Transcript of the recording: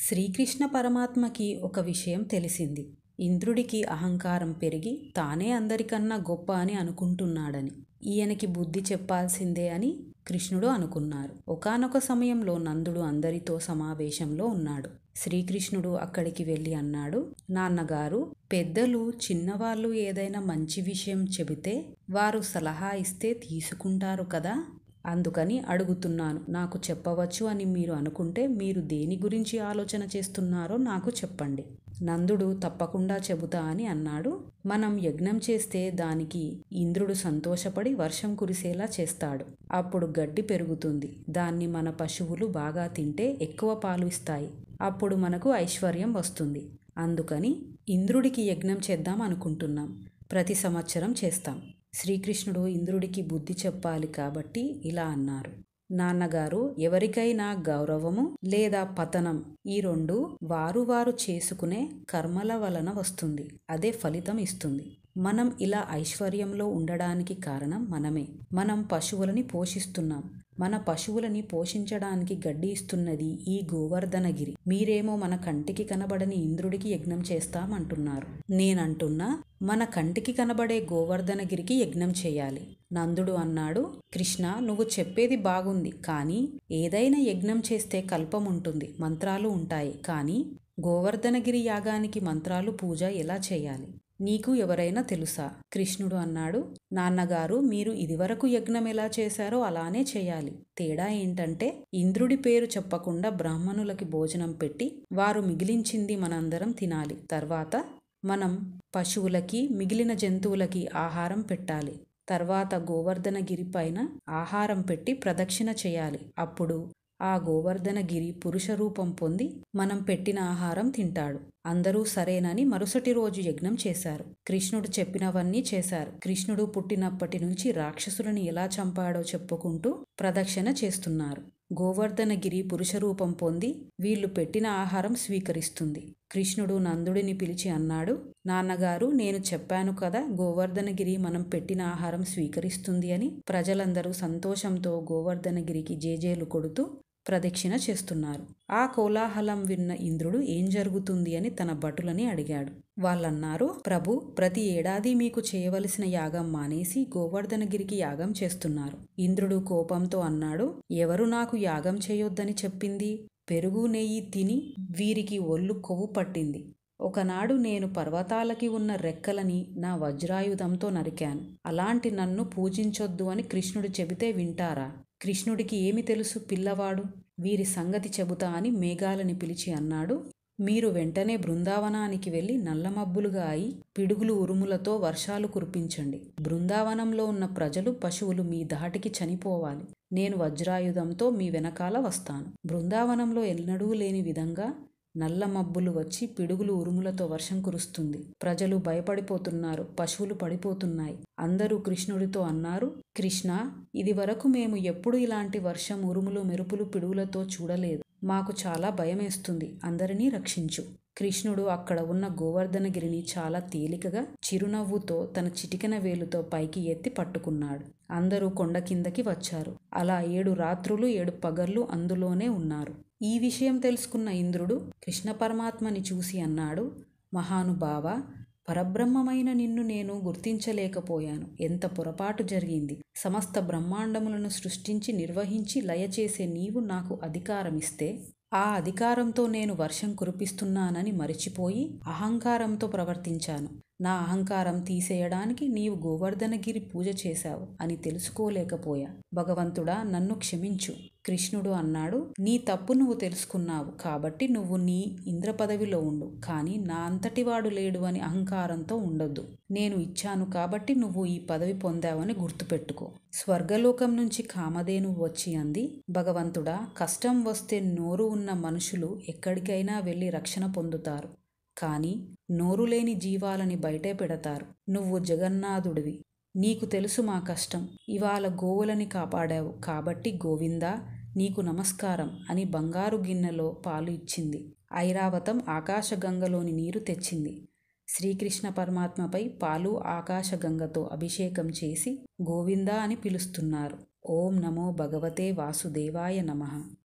శ్రీకృష్ణ పరమాత్మకి ఒక విషయం తెలిసింది. ఇంద్రుడికి అహంకారం పెరిగి తానే అందరికన్నా గొప్ప అని అనుకుంటున్నాడని. ఈయనకి బుద్ధి చెప్పాల్సిందే అని కృష్ణుడు అనుకున్నారు. ఒకానొక సమయంలో నందుడు అందరితో సమావేశంలో ఉన్నాడు. శ్రీకృష్ణుడు అక్కడికి వెళ్ళి అన్నాడు, నాన్నగారు, పెద్దలు చిన్నవాళ్ళు ఏదైనా మంచి విషయం చెబితే వారు సలహా ఇస్తే తీసుకుంటారు కదా, అందుకని అడుగుతున్నాను. నాకు చెప్పవచ్చు అని మీరు అనుకుంటే మీరు దేని గురించి ఆలోచన చేస్తున్నారో నాకు చెప్పండి. నందుడు తప్పకుండా చెబుతా అని అన్నాడు. మనం యజ్ఞం చేస్తే దానికి ఇంద్రుడు సంతోషపడి వర్షం కురిసేలా చేస్తాడు. అప్పుడు గడ్డి పెరుగుతుంది. దాన్ని మన పశువులు బాగా తింటే ఎక్కువ పాలు ఇస్తాయి. అప్పుడు మనకు ఐశ్వర్యం వస్తుంది. అందుకని ఇంద్రుడికి యజ్ఞం చేద్దాం అనుకుంటున్నాం. ప్రతి సంవత్సరం చేస్తాం. శ్రీకృష్ణుడు ఇంద్రుడికి బుద్ధి చెప్పాలి కాబట్టి ఇలా అన్నారు, నాన్నగారు, ఎవరికైనా గౌరవము లేదా పతనం ఈ రెండు వారు చేసుకునే కర్మల వలన వస్తుంది. అదే ఫలితం ఇస్తుంది. మనం ఇలా ఐశ్వర్యంలో ఉండడానికి కారణం మనమే. మనం పశువులని పోషిస్తున్నాం. మన పశువులని పోషించడానికి గడ్డి ఇస్తున్నది ఈ గోవర్ధనగిరి. మీరేమో మన కంటికి కనబడని ఇంద్రుడికి యజ్ఞం చేస్తామంటున్నారు. నేనంటున్నా మన కంటికి కనబడే గోవర్ధనగిరికి యజ్ఞం చేయాలి. నందుడు అన్నాడు, కృష్ణ, నువ్వు చెప్పేది బాగుంది, కానీ ఏదైనా యజ్ఞం చేస్తే కల్పం ఉంటుంది, మంత్రాలు ఉంటాయి. కానీ గోవర్ధనగిరి యాగానికి మంత్రాలు పూజ ఎలా చేయాలి? నీకు ఎవరైనా తెలుసా? కృష్ణుడు అన్నాడు, నాన్నగారు, మీరు ఇదివరకు యజ్ఞం ఎలా చేశారో అలానే చేయాలి. తేడా ఏంటంటే ఇంద్రుడి పేరు చెప్పకుండా బ్రాహ్మణులకి భోజనం పెట్టి వారు మిగిలించింది మనందరం తినాలి. తర్వాత మనం పశువులకి మిగిలిన జంతువులకి ఆహారం పెట్టాలి. తర్వాత గోవర్ధనగిరి పైన ఆహారం పెట్టి ప్రదక్షిణ చేయాలి. అప్పుడు ఆ గోవర్ధనగిరి పురుష రూపం పొంది మనం పెట్టిన ఆహారం తింటాడు. అందరూ సరేనని మరుసటి రోజు యజ్ఞం చేశారు. కృష్ణుడు చెప్పినవన్నీ చేశారు. కృష్ణుడు పుట్టినప్పటి నుంచి రాక్షసులను ఎలా చంపాడో చెప్పుకుంటూ ప్రదక్షిణ చేస్తున్నారు. గోవర్ధనగిరి పురుష రూపం పొంది వీళ్ళు పెట్టిన ఆహారం స్వీకరిస్తుంది. కృష్ణుడు నందుడిని పిలిచి అన్నాడు, నాన్నగారు, నేను చెప్పాను కదా, గోవర్ధనగిరి మనం పెట్టిన ఆహారం స్వీకరిస్తుంది అని. ప్రజలందరూ సంతోషంతో గోవర్ధనగిరికి జేజేలు కొడుతూ ప్రదక్షిణ చేస్తున్నారు. ఆ కోలాహలం విన్న ఇంద్రుడు ఏం జరుగుతుంది అని తన భటులని అడిగాడు. వాళ్ళన్నారు, ప్రభు, ప్రతి ఏడాది మీకు చేయవలసిన యాగం మానేసి గోవర్ధనగిరికి యాగం చేస్తున్నారు. ఇంద్రుడు కోపంతో అన్నాడు, ఎవరు నాకు యాగం చేయొద్దని చెప్పింది? పెరుగు నెయ్యి తిని వీరికి ఒళ్ళు కొవ్వు పట్టింది. ఒకనాడు నేను పర్వతాలకి ఉన్న రెక్కలని నా వజ్రాయుధంతో నరికాను. అలాంటి నన్ను పూజించొద్దు అని కృష్ణుడు చెబితే వింటారా? కృష్ణుడికి ఏమి తెలుసు, పిల్లవాడు. వీరి సంగతి చెబుతా అని మేఘాలని పిలిచి అన్నాడు, మీరు వెంటనే బృందావనానికి వెళ్ళి నల్లమబ్బులుగా అయి పిడుగులు ఉరుములతో వర్షాలు కురిపించండి. బృందావనంలో ఉన్న ప్రజలు పశువులు మీ ధాటికి చనిపోవాలి. నేను వజ్రాయుధంతో మీ వెనకాల వస్తాను. బృందావనంలో ఎన్నడూ లేని విధంగా నల్ల మబ్బులు వచ్చి పిడుగులు ఉరుములతో వర్షం కురుస్తుంది. ప్రజలు భయపడిపోతున్నారు. పశువులు పడిపోతున్నాయి. అందరూ కృష్ణుడితో అన్నారు, కృష్ణ, ఇది వరకు మేము ఎప్పుడు ఇలాంటి వర్షం, ఉరుములు, మెరుపులు, పిడుగులతో చూడలేదు. మాకు చాలా భయమేస్తుంది. అందరినీ రక్షించు. కృష్ణుడు అక్కడ ఉన్న గోవర్ధనగిరిని చాలా తేలికగా చిరునవ్వుతో తన చిటికెన వేలుతో పైకి ఎత్తి పట్టుకున్నాడు. అందరూ కొండ కిందకి వచ్చారు. అలా 7 రాత్రులు 7 పగళ్ళు అందులోనే ఉన్నారు. ఈ విషయం తెలుసుకున్న ఇంద్రుడు కృష్ణ పరమాత్మని చూసి అన్నాడు, మహానుభావ, పరబ్రహ్మమైన నిన్ను నేను గుర్తించలేకపోయాను. ఎంత పొరపాటు జరిగింది. సమస్త బ్రహ్మాండములను సృష్టించి నిర్వహించి లయ చేసే నీవు నాకు అధికారమిస్తే ఆ అధికారంతో నేను వర్షం కురిపిస్తున్నానని మరిచిపోయి అహంకారంతో ప్రవర్తించాను. నా అహంకారం తీసేయడానికి నీవు గోవర్ధనగిరి పూజ చేశావు అని తెలుసుకోలేకపోయా. భగవంతుడా, నన్ను క్షమించు. కృష్ణుడు అన్నాడు, నీ తప్పు నువ్వు తెలుసుకున్నావు కాబట్టి నువ్వు నీ ఇంద్ర పదవిలో ఉండు. కానీ నా అంతటివాడు లేడు అని అహంకారంతో ఉండొద్దు. నేను ఇచ్చాను కాబట్టి నువ్వు ఈ పదవి పొందావని గుర్తుపెట్టుకో. స్వర్గలోకం నుంచి కామధేను వచ్చి అంది, భగవంతుడా, కష్టం వస్తే నోరు ఉన్న మనుషులు ఎక్కడికైనా వెళ్ళి రక్షణ పొందుతారు. కానీ నోరు లేని జీవాలని బయటే పెడతారు. నువ్వు జగన్నాథుడివి. నీకు తెలుసు మా కష్టం. ఇవాళ గోవులని కాపాడావు కాబట్టి గోవిందా, నీకు నమస్కారం అని బంగారు గిన్నెలో పాలు ఇచ్చింది. ఐరావతం ఆకాశగంగలోని నీరు తెచ్చింది. శ్రీకృష్ణ పరమాత్మపై పాలు ఆకాశగంగతో అభిషేకం చేసి గోవిందా అని పిలుస్తున్నారు. ఓం నమో భగవతే వాసుదేవాయ నమః.